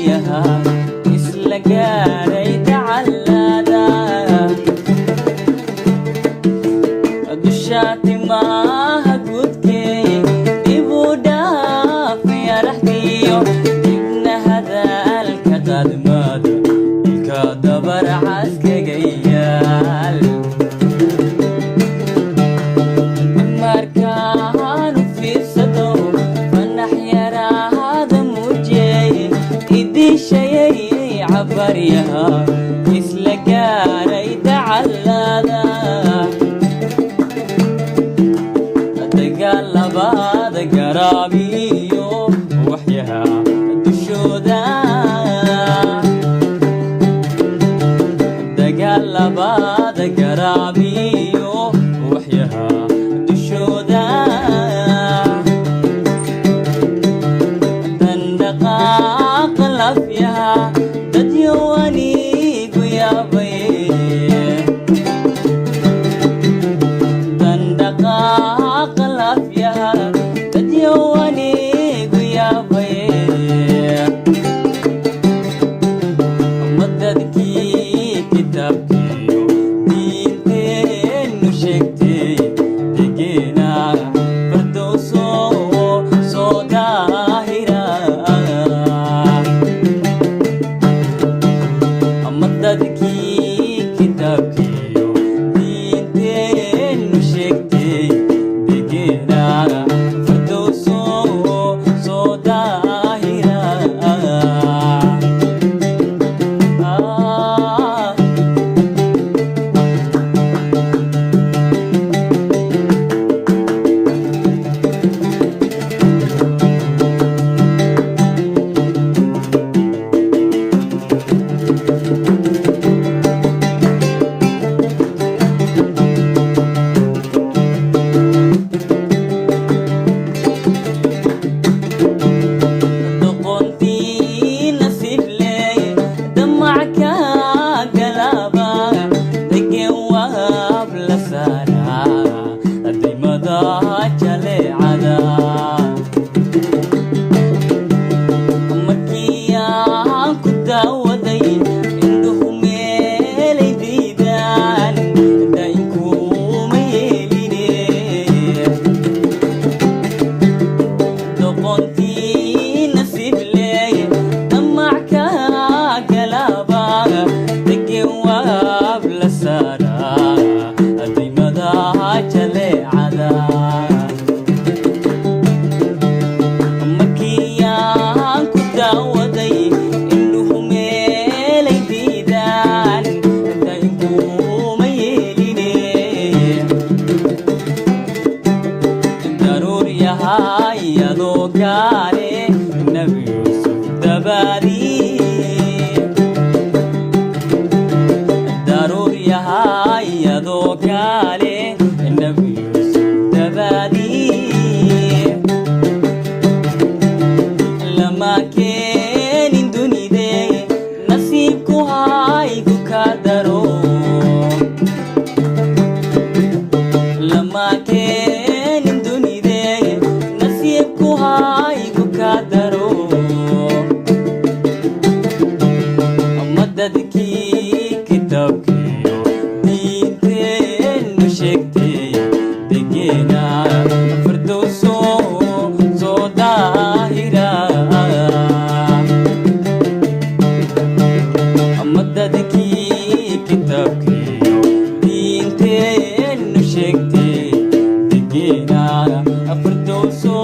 daruuriyaha isla gaaray dacallada dushaati maaha gudkay dib u dhaaf yaraxdiyo dibna hadalka qadmada ilka dabar caskaga yaal markaanu fiirsado fanax yaraahada muujiyay idishayay cabaryaha isla gaaray dacallada dagaalabada garaabiyo waxyaha dushooda dagaalabada garaabiyo waxyaha dushooda dandaqaaq lafyaha dadyo anigu yaabay dandaqaaq lafyaha dadyo anigu yaabay madadkii kitaabkiyo diinteennu sheegtay degeena fardowso soo daahira madadkii kitaabkiyo diinteennu sheegtay degeena fardowso soo daahira doqontii nasiib leey damacka galaba degen waab la saaraa adimada jaleecada markii aan ku daawaday indhuhu meelay diidaan dainkuma yeeline doqontii nasiib leey damacka galaba degen waab la saaraa adimada jaleecada markii aan ku daawaday indhuhu meelay diidaan dainkuma yeeline daruuriyaha iyadoo gaare nabi yuusuf dabaadii daruuriyaha iyadoo gaale nabi yuusuf dabaadii lama keenin dunide nasiibku haygu ka daro lama keenin dunide nasiibku haygu ka daro madadkii kitaabkiyo diinteennu sheegtay degeena fardowso soo daahira madadkii kitaabkiyo diinteennu sheegtay degeena fardowso